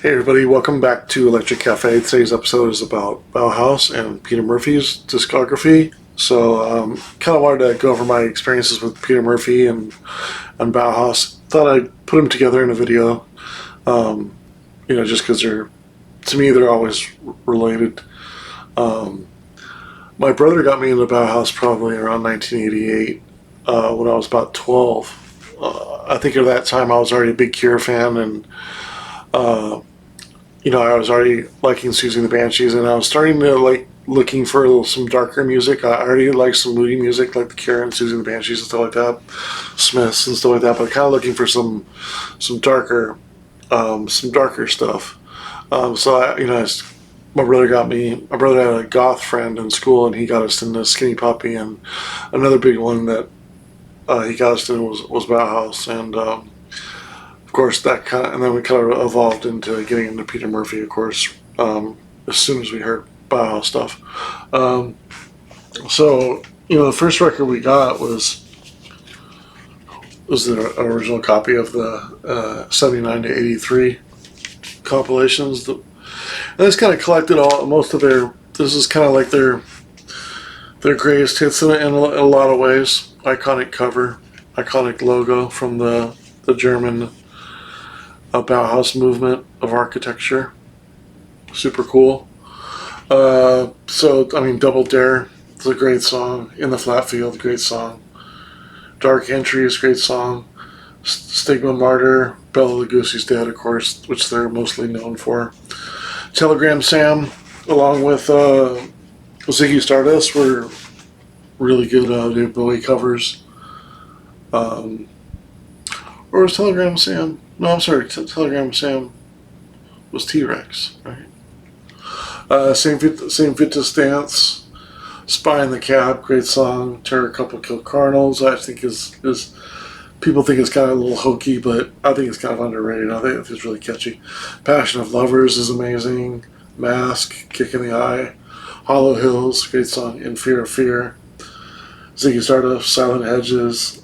Hey everybody, welcome back to Electric Cafe. Today's episode is about Bauhaus and Peter Murphy's discography. So, kind of wanted to go over my experiences with Peter Murphy and Bauhaus. Thought I'd put them together in a video, just because to me, they're always related. My brother got me into Bauhaus probably around 1988, when I was about 12. I think at that time I was already a big Cure fan, and I was already liking Susie and the Banshees, and I was starting to like looking for some darker music. I already liked some moody music like the Cure and Susie and the Banshees and stuff like that, Smiths and stuff like that. But kind of looking for some darker stuff. My brother got me. My brother had a goth friend in school, and he got us into Skinny Puppy, and another big one that he got us into was Bauhaus, and of course, and then we kind of evolved into getting into Peter Murphy, of course, as soon as we heard Bauhaus stuff. The first record we got was the original copy of the 79 to 83 compilations. And this kind of collected most of their, this is kind of like their greatest hits in a lot of ways. Iconic cover, iconic logo from the German Bauhaus movement of architecture. Super cool. Double Dare is a great song. In the Flat Field, great song. Dark Entry is a great song. Stigma Martyr, Bela Lugosi's Dead, of course, which they're mostly known for. Telegram Sam, along with Ziggy Stardust, were really good David Bowie covers. Or was Telegram Sam? No, I'm sorry. Telegram Sam was T-Rex, right? Same Fit to Stance, Spy in the Cab, great song. Terror Couple Kill Cardinals, I think is people think it's kind of a little hokey, but I think it's kind of underrated. I think it's really catchy. Passion of Lovers is amazing. Mask, Kick in the Eye, Hollow Hills, great song. In Fear of Fear, Ziggy Stardust, Silent Hedges,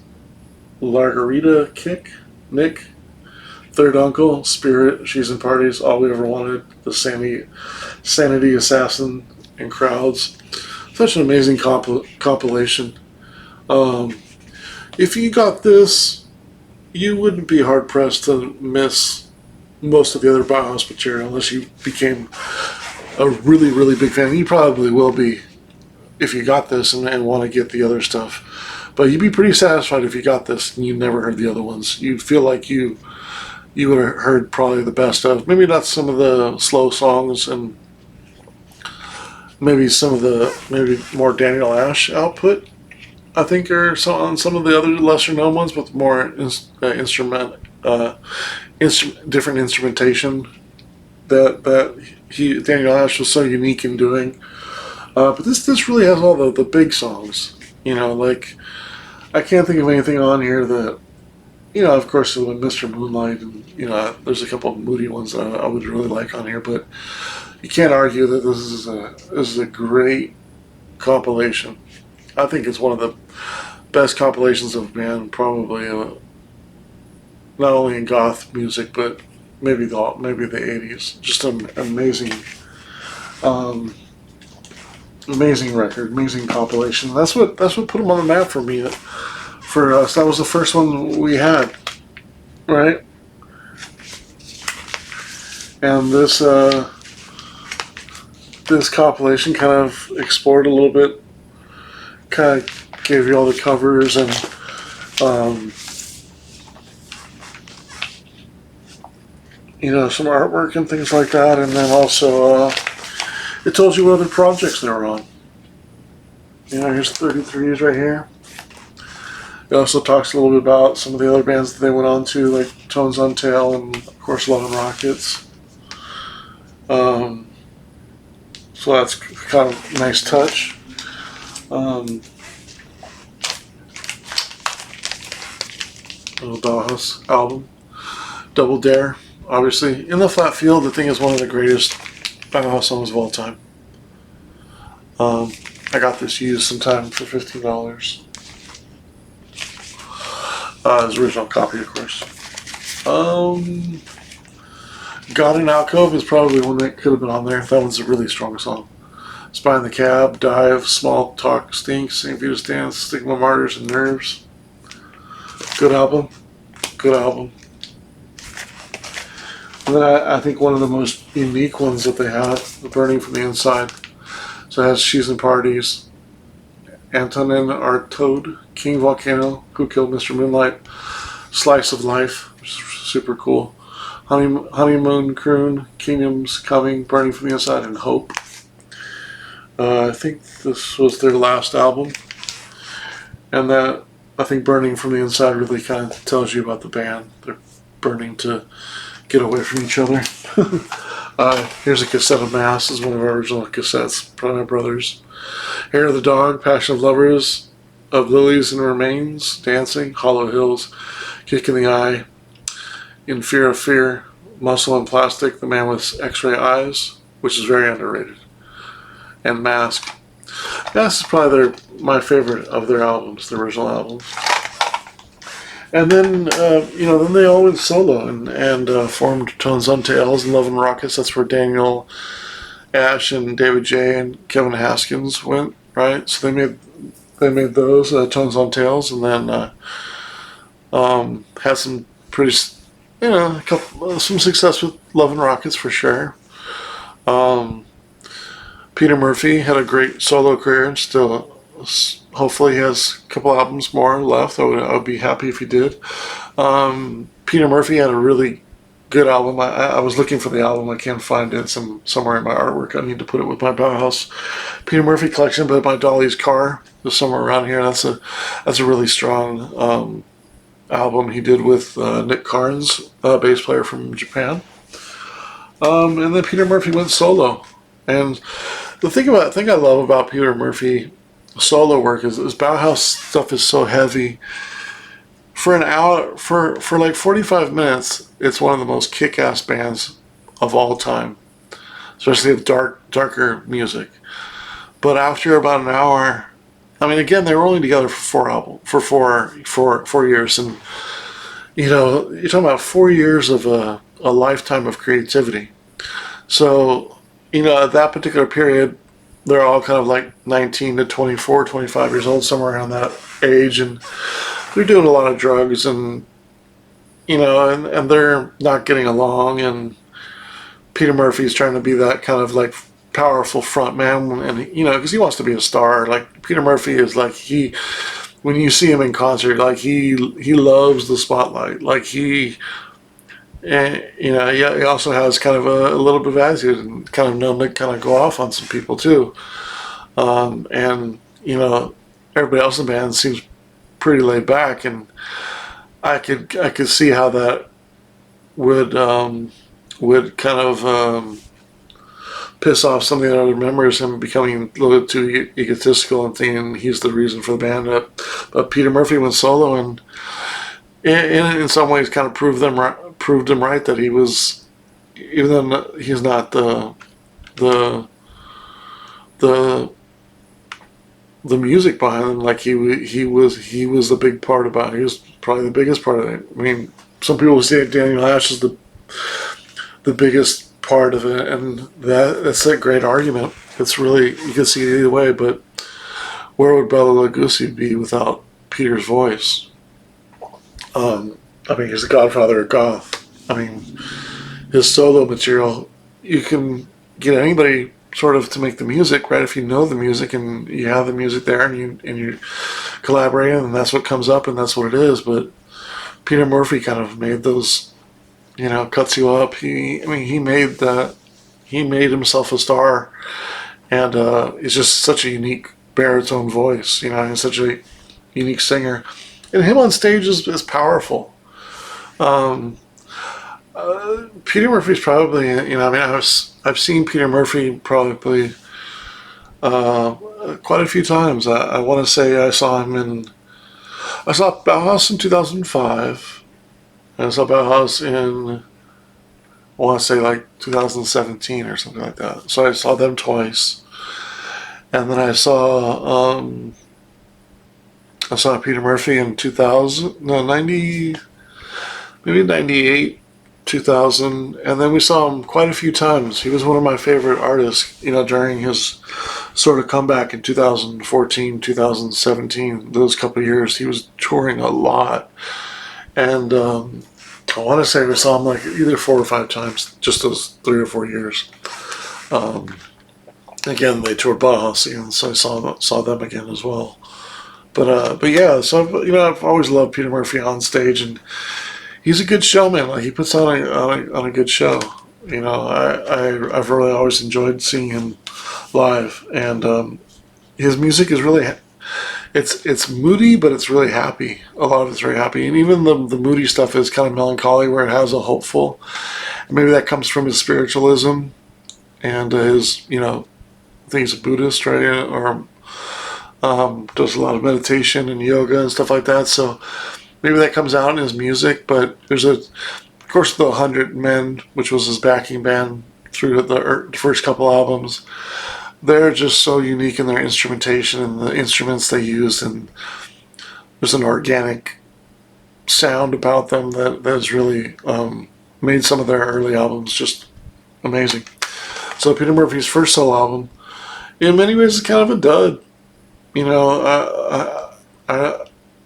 Largarita Kick, Nick, Third Uncle, Spirit, She's in Parties, All We Ever Wanted, The Sanity Assassin, and Crowds. Such an amazing compilation. If you got this, you wouldn't be hard-pressed to miss most of the other Bauhaus material unless you became a really, really big fan. You probably will be if you got this and want to get the other stuff. But you'd be pretty satisfied if you got this and you never heard the other ones. You'd feel like you would have heard probably the best of. Maybe not some of the slow songs and maybe maybe more Daniel Ash output, I think, or on some of the other lesser known ones, with more different instrumentation that Daniel Ash was so unique in doing. But this really has all the big songs. Like I can't think of anything on here that, of course, Mr. Moonlight, and there's a couple of moody ones that I would really like on here, but you can't argue that this is a great compilation. I think it's one of the best compilations of a band, probably, not only in goth music, but maybe the 80s. Just an amazing record, amazing compilation. That's what put them on the map for me. For us, that was the first one we had, right? And this compilation kind of explored a little bit, kind of gave you all the covers and some artwork and things like that, and then also it tells you what other projects they were on. Here's 33s right here. It also talks a little bit about some of the other bands that they went on to, like Tones on Tail and, of course, Love and Rockets. So that's kind of a nice touch. Little Bauhaus album. Double Dare, obviously. In the Flat Field, the thing is one of the greatest Bauhaus songs of all time. I got this used sometime for $15. His original copy, of course. Um, God in Alcove is probably one that could have been on there. That one's a really strong song. Spy in the Cab, Dive, Small Talk, Stinks, St. Vitus Dance, Stigma Martyrs, and Nerves. Good album. Good album. And then I think one of the most unique ones that they have, The Burning from the Inside. So it has She's in Parties, Antonin Artaud, King Volcano, Who Killed Mr. Moonlight, Slice of Life, which is super cool. Honeymoon Croon, Kingdoms Coming, Burning from the Inside, and Hope. I think this was their last album. And that, I think Burning from the Inside really kind of tells you about the band. They're burning to get away from each other. Here's a cassette of Mass. This is one of our original cassettes, probably my brother's. Hair of the Dog, Passion of Lovers, Of Lilies and Remains, Dancing, Hollow Hills, Kick in the Eye, In Fear of Fear, Muscle and Plastic, The Man with X-Ray Eyes, which is very underrated, and Mask. Mask is probably my favorite of their albums, the original albums. And then, then they all went solo and formed Tones on Tails and Love and Rockets. That's where Daniel Ash and David J. and Kevin Haskins went, right? So they made those Tones on Tails, and then had some pretty, some success with Love and Rockets for sure. Peter Murphy had a great solo career and still hopefully has a couple albums more left. I would be happy if he did. Peter Murphy had a really good album. I was looking for the album. I can't find it. Somewhere in my artwork. I need to put it with my Bauhaus Peter Murphy collection, but my Dolly's Car is somewhere around here. That's a really strong album he did with Nick Carnes, bass player from Japan. And then Peter Murphy went solo. And the thing I love about Peter Murphy solo work is Bauhaus stuff is so heavy. For an hour, for like 45 minutes, it's one of the most kick-ass bands of all time, especially with darker music. But after about an hour, I mean, again, they were only together for 4 years, and you're talking about 4 years of a lifetime of creativity. So, at that particular period, they're all kind of like 19 to 24, 25 years old, somewhere around that age, and they're doing a lot of drugs, and and they're not getting along, and Peter Murphy's trying to be that kind of like powerful front man, and because he wants to be a star. Like Peter Murphy is like, when you see him in concert, like he loves the spotlight. Like he also has kind of a little bit of attitude and kind of known to kind of go off on some people too. And everybody else in the band seems pretty laid back, and I could see how that would kind of piss off some of the other members, him becoming a little bit too egotistical and thinking he's the reason for the band. But Peter Murphy went solo, and in some ways kind of proved him right that he was, even though he's not the music behind him, like he was the big part about it. He was probably the biggest part of it. I mean, some people say Daniel Ash is the biggest part of it, and that's a great argument. It's really, you can see it either way, but where would Bela Lugosi be without Peter's voice? He's the godfather of goth. His solo material, you can get anybody sort of to make the music, right? If you know the music and you have the music there and you collaborate, and that's what comes up and that's what it is. But Peter Murphy kind of made those, cuts you up. He made himself a star, and he's just such a unique baritone voice. He's such a unique singer, and him on stage is powerful. Peter Murphy's probably, I've seen Peter Murphy probably quite a few times. I want to say I saw Bauhaus in 2005. I saw Bauhaus in, I want to say like 2017 or something like that. So I saw them twice. And then I saw Peter Murphy in 90. maybe 98, 2000, and then we saw him quite a few times. He was one of my favorite artists, during his sort of comeback in 2014, 2017. Those couple of years, he was touring a lot. And I want to say we saw him like either 4 or 5 times, just those 3 or 4 years. Again, they toured Bauhaus, and so I saw them again as well. But yeah, so I've always loved Peter Murphy on stage, and he's a good showman. Like, he puts on a good show. I've really always enjoyed seeing him live, and his music is really it's moody, but it's really happy. A lot of it's very happy, and even the moody stuff is kind of melancholy, where it has a hopeful. Maybe that comes from his spiritualism and his I think he's a Buddhist, right? Or does a lot of meditation and yoga and stuff like that. So maybe that comes out in his music. But there's of course, the 100 Men, which was his backing band through the first couple albums. They're just so unique in their instrumentation and the instruments they use, and there's an organic sound about them that has really made some of their early albums just amazing. So Peter Murphy's first solo album, in many ways, is kind of a dud.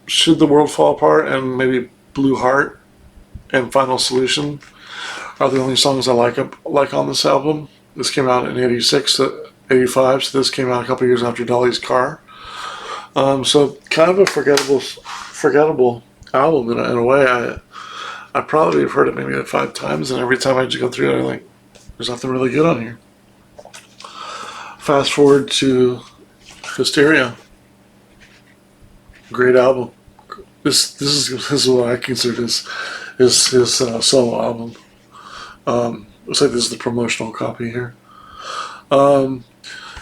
Should the World Fall Apart and maybe Blue Heart and Final Solution are the only songs I like on this album. This came out in 86 to 85, so this came out a couple years after Dolly's Car. So kind of a forgettable album in a way. I probably have heard it maybe 5 times, and every time I just go through it, I'm like, there's nothing really good on here. Fast forward to Hysteria. Great album. This is what I consider his solo album. Looks like this is the promotional copy here.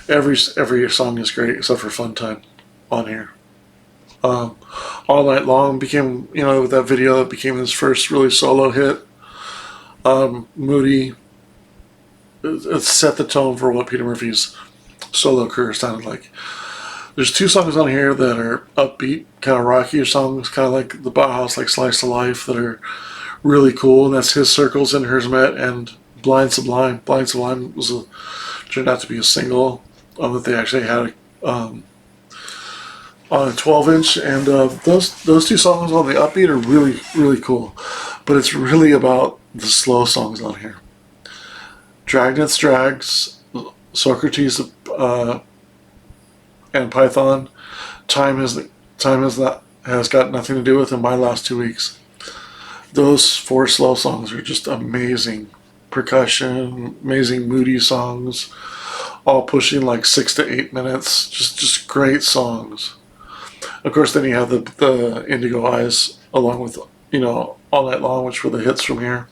Every song is great except for Fun Time on here. All Night Long became, with that video, that became his first really solo hit. Moody. It set the tone for what Peter Murphy's solo career sounded like. There's 2 songs on here that are upbeat, kind of rockier songs, kind of like the Bauhaus, like Slice of Life, that are really cool. And that's His Circles and Hers Met and Blind Sublime. Blind Sublime turned out to be a single that they actually had on a 12-inch. And those 2 songs on the upbeat are really, really cool. But it's really about the slow songs on here. Dragnet's Drags, Socrates, and Python. Time has got nothing to do with in my last 2 weeks. Those 4 slow songs are just amazing. Percussion, amazing moody songs, all pushing like 6 to 8 minutes. Just great songs. Of course, then you have the Indigo Eyes along with All Night Long, which were the hits from here.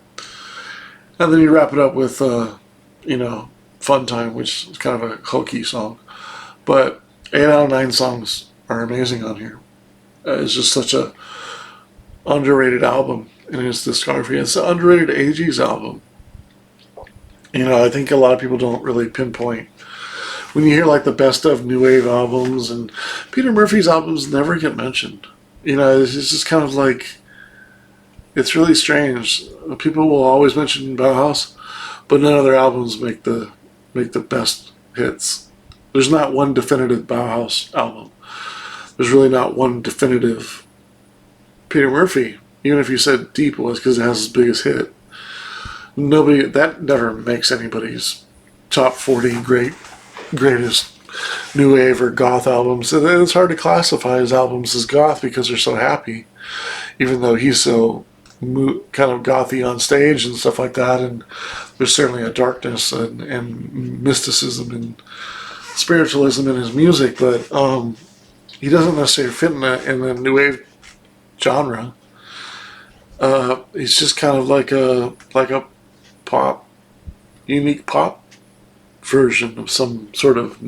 And then you wrap it up with Fun Time, which is kind of a hokey song. But 8 out of 9 songs are amazing on here. It's just such a underrated album in his discography. It's an underrated AG's album. I think a lot of people don't really pinpoint. When you hear like the best of new wave albums, and Peter Murphy's albums never get mentioned. It's just kind of like, it's really strange. People will always mention Bauhaus, but none of their albums make the best hits. There's not one definitive Bauhaus album. There's really not one definitive Peter Murphy. Even if you said Deep was because it has his biggest hit. That never makes anybody's top 40 greatest new wave or goth albums. And it's hard to classify his albums as goth because they're so happy, even though he's so kind of gothy on stage and stuff like that. And there's certainly a darkness and mysticism and spiritualism in his music, but he doesn't necessarily fit in the new wave genre. He's just kind of like a pop, unique pop version of some sort of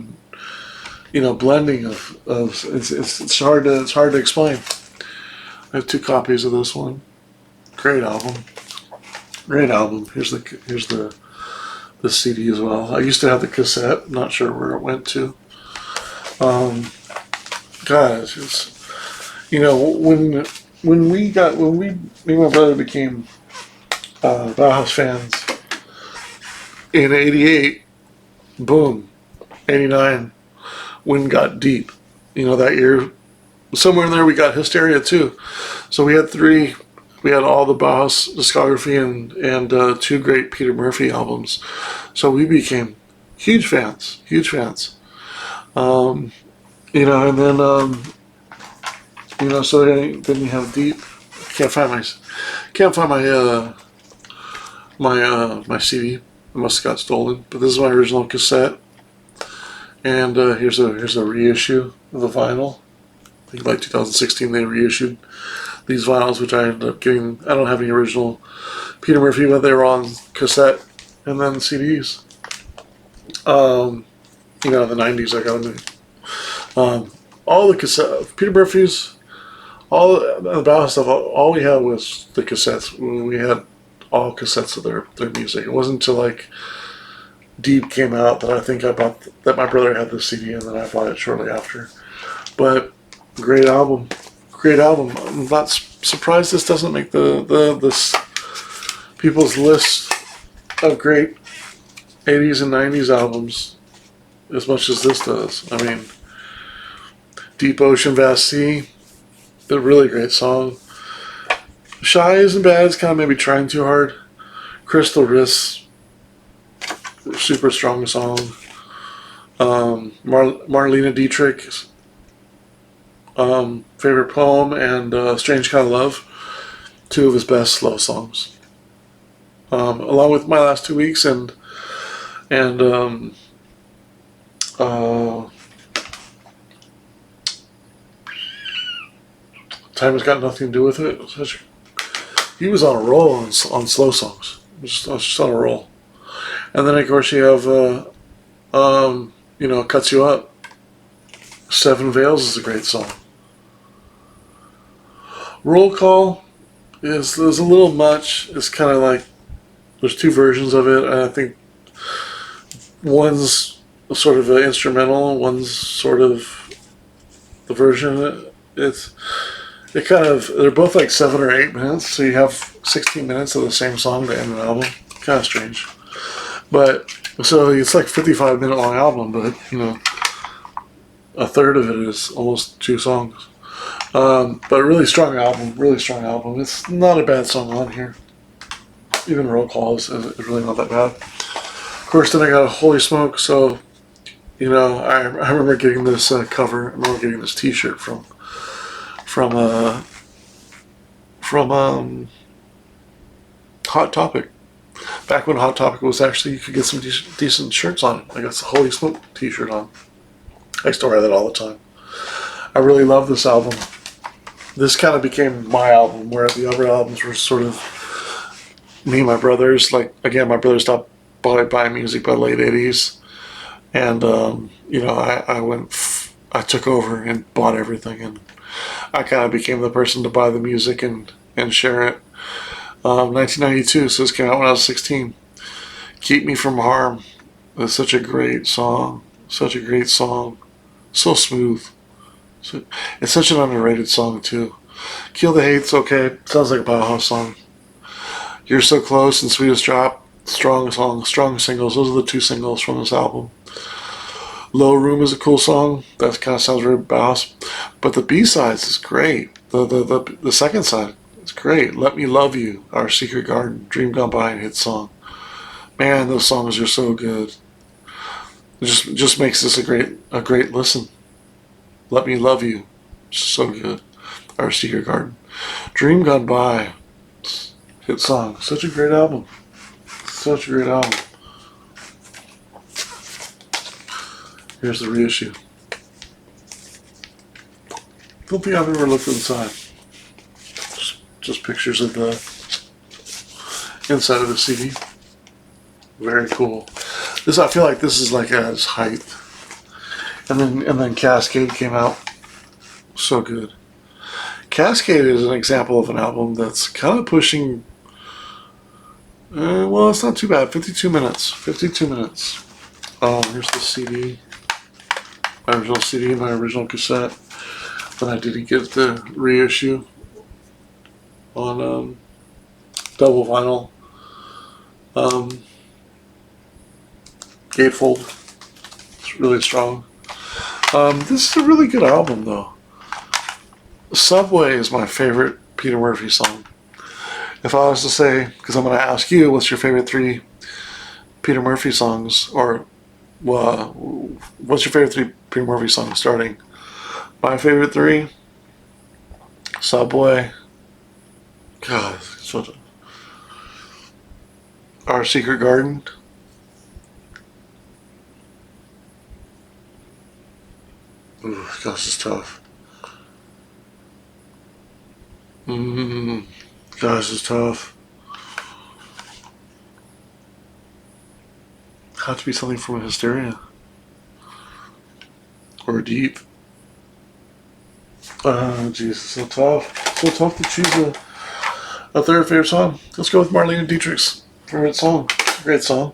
blending of it's hard to explain. I have 2 copies of this one. Great album. Here's the CD as well. I used to have the cassette. Not sure where it went to. Guys, when me and my brother became Bauhaus fans in '88. Boom, '89. Wind got deep. That year, somewhere in there, we got Hysteria too. So we had three. We had all the Bauhaus discography and two great Peter Murphy albums. So we became huge fans. Huge fans. And then so then you have deep. Can't find my CD. It must have got stolen. But this is my original cassette. And here's a reissue of the vinyl. I think like 2016 they reissued these vinyls, which I ended up getting. I don't have any original Peter Murphy, but they were on cassette and then CDs. In the '90s I got them. All the cassette Peter Murphy's, all the Bauhaus stuff. All we had was the cassettes. We had all cassettes of their music. It wasn't until like Deep came out that I think I bought that my brother had the CD and then I bought it shortly after. But great album. I'm not surprised this doesn't make this people's list of great '80s and '90s albums as much as this does. I mean, Deep Ocean, Vast Sea, a really great song. Shy Isn't Bad, it's kind of maybe trying too hard. Crystal Wrists, super strong song. Marlena Dietrich, Favorite Poem, and Strange Kind of Love, two of his best slow songs. Along with My Last 2 Weeks and Time Has Got Nothing to Do with It. He was on a roll on slow songs. Just on a roll. And then of course you have Cuts You Up. Seven Veils is a great song. Roll Call is a little much. It's kind of like there's two versions of it. I think one's sort of an instrumental, one's sort of the version. They're both like 7 or 8 minutes, so you have 16 minutes of the same song to end an album. Kind of strange, but so it's like 55-minute long album, but a third of it is almost 2 songs. But a really strong album. It's not a bad song on here. Even Roll Call is really not that bad. Of course, then I got a Holy Smoke. So, I remember getting this cover. I remember getting this T-shirt from Hot Topic. Back when Hot Topic was actually, you could get some decent shirts on it. I got the Holy Smoke T-shirt on. I used to wear that all the time. I really love this album. This kind of became my album, where the other albums were sort of me and my brothers. Like, again, my brother stopped buying music by the late '80s, and I took over and bought everything, and I kind of became the person to buy the music and share it. 1992, so this came out when I was 16. Keep Me From Harm. It's such a great song. So smooth. It's such an underrated song too. Kill the Hate's okay. Sounds like a Bauhaus song. You're So Close and Sweetest Drop. Strong song, strong singles. Those are the 2 singles from this album. Low Room is a cool song. That kind of sounds very Bauhaus. But the B-sides is great. The second side is great. Let Me Love You, Our Secret Garden, Dream Gone By, and hit song. Man, those songs are so good. It just makes this a great listen. Let Me Love You, so good. Our Secret Garden, Dream Gone By, hit song. Such a great album. Here's the reissue. Don't think I've ever looked inside. Just pictures of the inside of the CD. Very cool. I feel like this is like at its height. And then Cascade came out. So good. Cascade is an example of an album that's kind of pushing. Well, it's not too bad. 52 minutes. Here's the CD. My original CD, my original cassette. But I didn't get the reissue. on double vinyl. Um, Gatefold. It's really strong. This is a really good album, though. Subway is my favorite Peter Murphy song. If I was to say, because I'm going to ask you, what's your favorite 3 Peter Murphy songs, or what's your favorite 3 Peter Murphy songs starting? My favorite 3, Subway, God, Our Secret Garden, ooh, gosh, it's tough. Gosh, it's tough. Have to be something from Hysteria or Deep. Jeez, it's so tough. So tough to choose a third favorite song. Let's go with Marlene Dietrich's favorite song. Great song.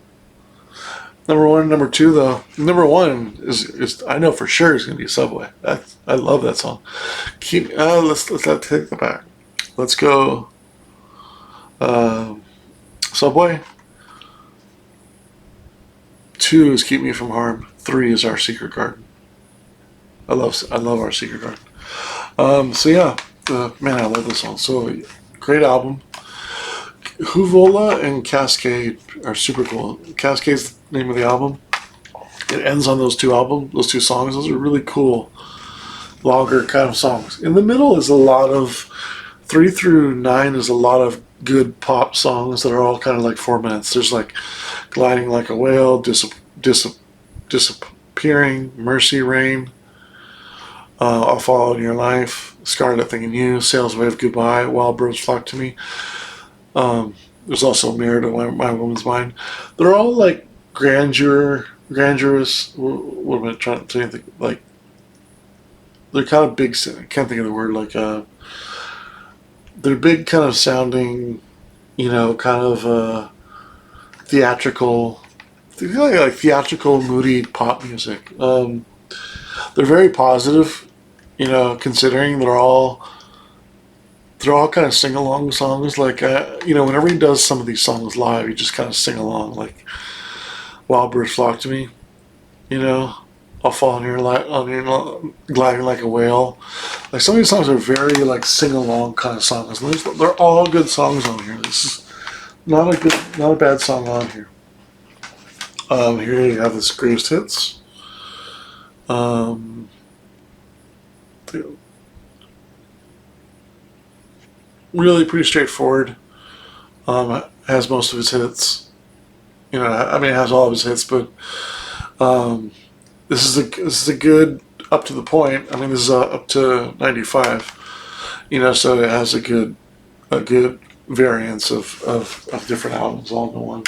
Number 1 and number 2, though. Number 1 is I know for sure is going to be Subway. I love that song. Let's take that back. Let's go. Subway. 2 is Keep Me From Harm. 3 is Our Secret Garden. I love Our Secret Garden. So yeah, man, I love this song. So great album. Huvola and Cascade are super cool. Cascade's the name of the album. It ends on those 2 songs. Those are really cool, longer kind of songs. In the middle is a lot of 3 through 9 is a lot of good pop songs that are all kind of like 4 minutes. There's like Gliding Like a Whale, Disappearing, Mercy Rain, I'll Follow in Your Life, Scarlet Thing in You, Sails Wave Goodbye, Wild Birds Flock to Me. There's also Mirror to My Woman's Mind. They're all like grandiose. What am I trying to think? Like, they're kind of big. I can't think of the word. Like, they're big, kind of sounding, kind of theatrical. Like theatrical, moody pop music. They're very positive. Considering they're all kind of sing-along songs. Like, whenever he does some of these songs live, he just kind of sing along. Like, Wild Birds Flock to Me, I'll Fall on Your Gliding Like a Whale. Like, some of these songs are very, like, sing-along kind of songs. They're all good songs on here. This is not a bad song on here. Here you have this Greatest Hits. Really pretty straightforward. Has most of his hits. It has all of his hits, but this is a good up to the point. This is up to 95. So it has a good variance of different albums all in one.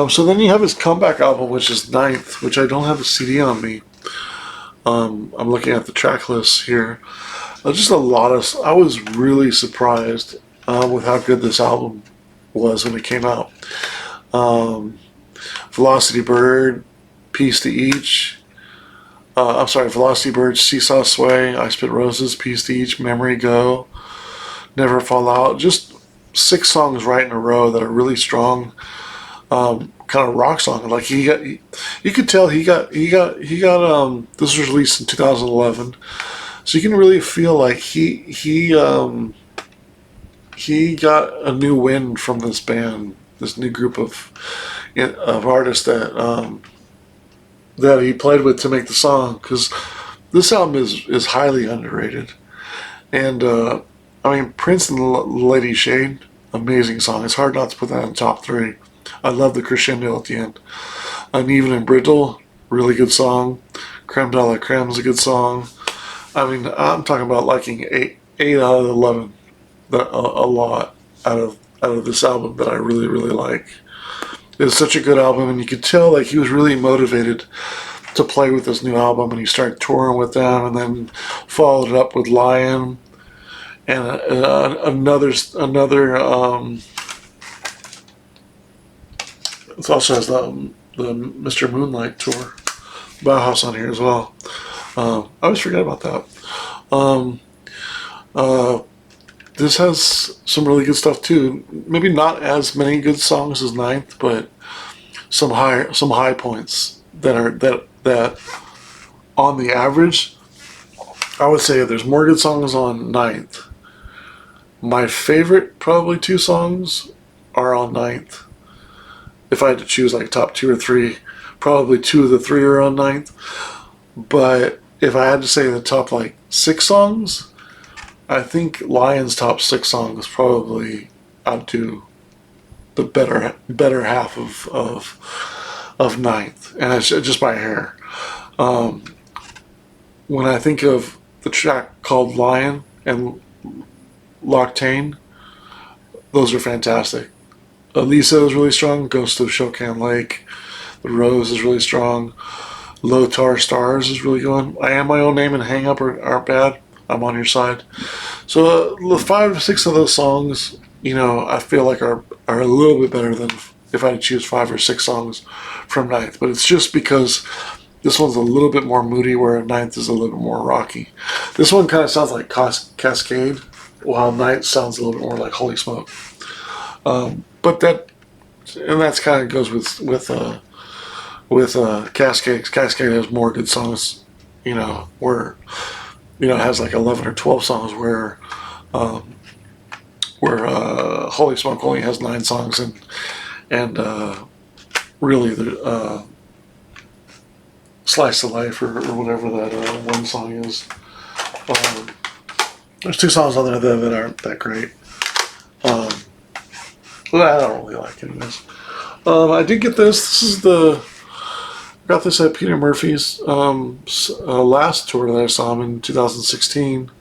So then you have his comeback album, which is 9th, which I don't have a CD on me. I'm looking at the track list here. Just a lot of. I was really surprised with how good this album was when it came out. Velocity Bird, Piece to Each. Velocity Bird, Seesaw Sway, I Spit Roses, Piece to Each, Memory Go, Never Fall Out. Just 6 songs right in a row that are really strong. Kind of rock song. Like you could tell he got. This was released in 2011. So you can really feel like he got a new wind from this band, this new group of artists that he played with to make the song. Because this album is highly underrated, and Prince and Lady Shade, amazing song. It's hard not to put that in the top 3. I love the crescendo at the end. Uneven and Brittle, really good song. Creme de la Creme is a good song. I'm talking about liking 8 out of 11. A lot out of this album that I really, really like. It's such a good album, and you could tell like he was really motivated to play with this new album, and he started touring with them, and then followed it up with Lion, and another. It also has the Mr. Moonlight tour, Bauhaus on here as well. I always forget about that. this has some really good stuff too. Maybe not as many good songs as Ninth, but some high points that on the average, I would say there's more good songs on Ninth. My favorite, probably two songs, are on Ninth. If I had to choose like top two or three, probably two of the three are on Ninth. But if I had to say the top like six songs, I think Lion's top six songs probably outdo the better half of Ninth, and it's just by a hair. When I think of the track called Lion and L'Octane, those are fantastic. Elisa is really strong. Ghost of Shokan Lake. The Rose is really strong. Low Tar Stars is really good. I Am My Own Name and Hang Up aren't bad. I'm on your side. So the 5 or 6 of those songs, I feel like are a little bit better than if I had to choose 5 or 6 songs from Ninth. But it's just because this one's a little bit more moody, where Ninth is a little bit more rocky. This one kind of sounds like Cascade, while Ninth sounds a little bit more like Holy Smoke. But that's kind of goes with Cascade. Cascade has more good songs, where it has like 11 or 12 songs, where Holy Smoke only has 9 songs, and really the Slice of Life or whatever that one song is. There's 2 songs on there that aren't that great. Well, I don't really like anyways. I did get this. Got this at Peter Murphy's last tour that I saw him in 2016.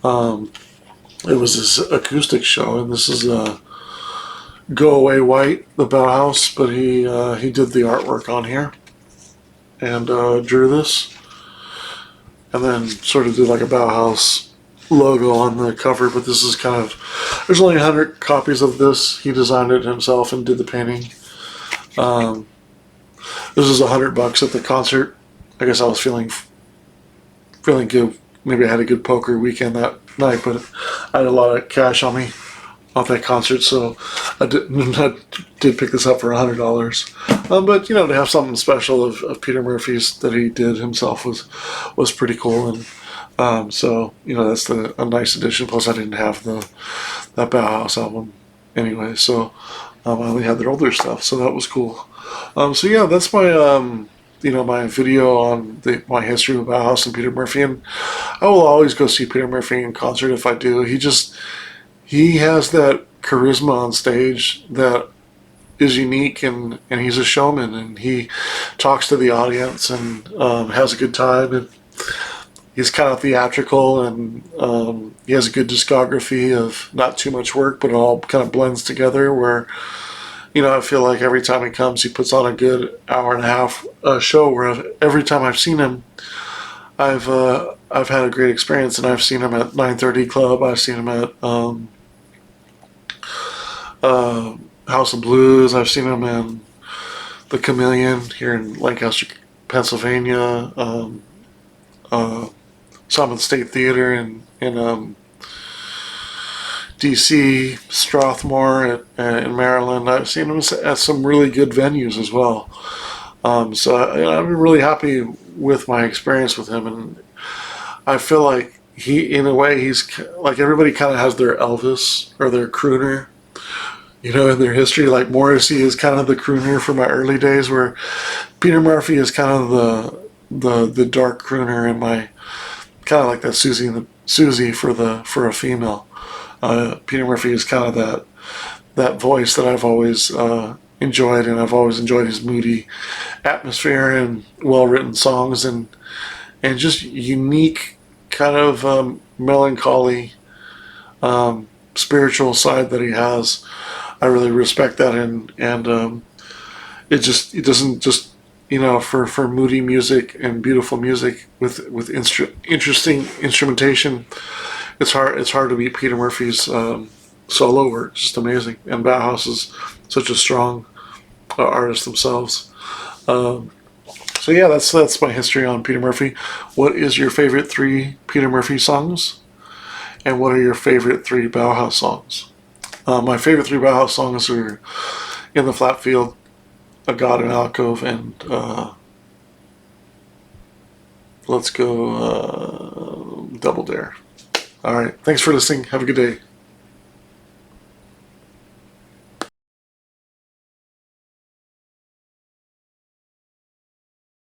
It was his acoustic show, and this is Go Away White, the Bauhaus, but he did the artwork on here and drew this, and then sort of did like a Bauhaus logo on the cover. But this is kind of, there's only 100 copies of this. He designed it himself and did the painting. This was $100 at the concert. I guess I was feeling good. Maybe I had a good poker weekend that night, but I had a lot of cash on me off that concert, so I did pick this up for $100. But to have something special of Peter Murphy's that he did himself was pretty cool, and so that's a nice addition. Plus, I didn't have that Bauhaus album anyway, so I only had their older stuff, so that was cool. So yeah, that's my my video on my history with Bauhaus and Peter Murphy, and I will always go see Peter Murphy in concert if I do. He has that charisma on stage that is unique, and he's a showman, and he talks to the audience and has a good time, and he's kind of theatrical, and he has a good discography of not too much work, but it all kind of blends together, where I feel like every time he comes, he puts on a good hour and a half show, where every time I've seen him, I've had a great experience. And I've seen him at 930 Club. I've seen him at House of Blues. I've seen him in the Chameleon here in Lancaster, Pennsylvania. Saw him at State Theater in DC, Strathmore in Maryland. I've seen him at some really good venues as well. So I've been really happy with my experience with him, and I feel like in a way, he's like, everybody kind of has their Elvis or their crooner, in their history. Like Morrissey is kind of the crooner from my early days, where Peter Murphy is kind of the dark crooner in my, kind of like that Susie for a female. Peter Murphy is kind of that voice that I've always enjoyed, and I've always enjoyed his moody atmosphere and well-written songs, and just unique kind of melancholy spiritual side that he has. I really respect that, and it doesn't just for moody music and beautiful music with interesting instrumentation. It's hard to beat Peter Murphy's solo work. It's just amazing. And Bauhaus is such a strong artist themselves. So yeah, that's my history on Peter Murphy. What is your favorite 3 Peter Murphy songs? And what are your favorite 3 Bauhaus songs? My favorite 3 Bauhaus songs are In the Flat Field, A God in Alcove, and let's go Double Dare. All right. Thanks for listening. Have a good day.